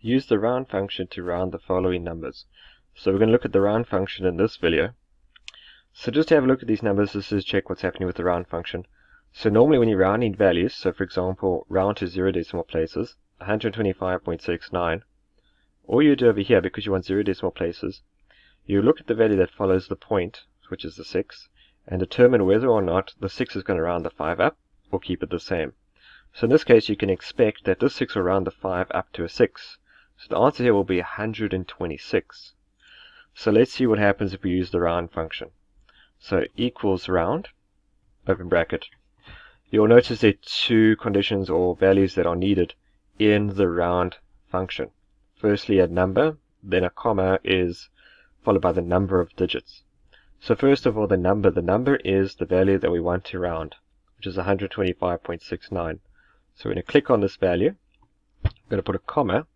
use the round function to round the following numbers. So we're going to look at the round function in this video. So just to have a look at these numbers, this is check what's happening with the round function. So normally when you're rounding values, so for example, round to 0 decimal places, 125.69, all you do over here, because you want 0 decimal places, you look at the value that follows the point, which is the 6, and determine whether or not the 6 is going to round the 5 up or keep it the same. So in this case, you can expect that this 6 will round the 5 up to a 6. So the answer here will be 126. So let's see what happens if we use the round function. So equals round, open bracket. You'll notice there are two conditions or values that are needed in the round function. Firstly, a number, then a comma is followed by the number of digits. So first of all, the number is the value that we want to round, which is 125.69. So we're going to click on this value. I'm going to put a comma,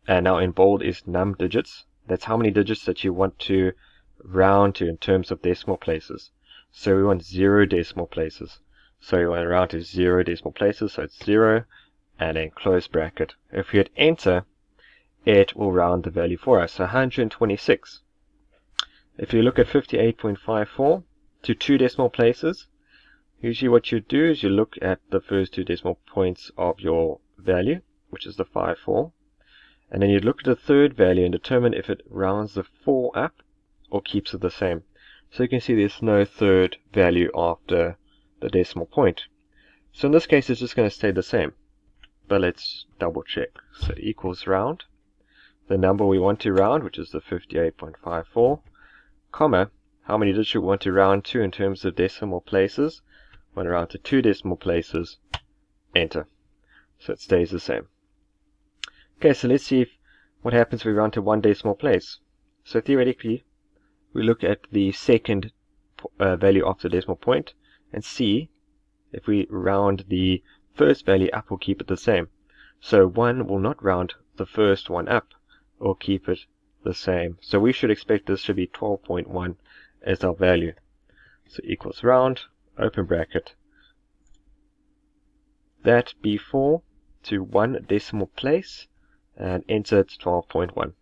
and now in bold is num digits. That's how many digits that you want to round to in terms of decimal places. So we want 0 decimal places. So we want to round to 0 decimal places, so it's 0, and then close bracket. If we hit enter, it will round the value for us, so 126. If you look at 58.54 to 2 decimal places, usually what you do is you look at the first 2 decimal points of your value, which is the 54, and then you look at the third value and determine if it rounds the 4 up or keeps it the same. So you can see there's no third value after the decimal point. So in this case it's just going to stay the same. But let's double check. So equals round, the number we want to round, which is the 58.54, comma, how many digits you want to round to in terms of decimal places. We want to round to 2 decimal places, enter. So it stays the same. Okay, so let's see what happens if we round to 1 decimal place. So theoretically, we look at the second value after the decimal point and see if we round the first value up or keep it the same. So 1 will not round the first one up or keep it the same. So we should expect this to be 12.1 as our value. So equals round, open bracket, that before to 1 decimal place, and enter it 12.1.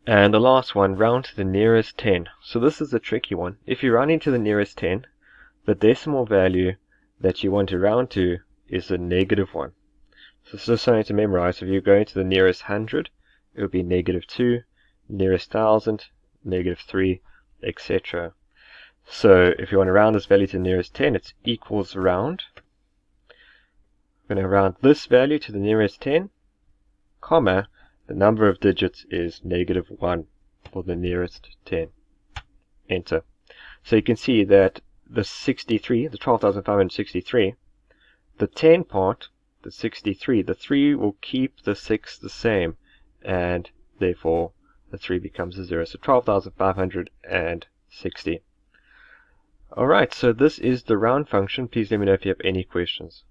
And the last one, round to the nearest 10. So this is a tricky one. If you're rounding to the nearest 10, the decimal value that you want to round to is a -1. So this is something to memorize. If you're going to the nearest 100, it would be -2, nearest 1000, -3, etc. So if you want to round this value to the nearest 10, it's equals round. We're going to round this value to the nearest 10, comma, the number of digits is -1 for the nearest 10. Enter. So you can see that the 63, the 12,563, the 10 part, the 63, the 3 will keep the 6 the same, and therefore the 3 becomes a 0. So 12,560. Alright, so this is the round function. Please let me know if you have any questions.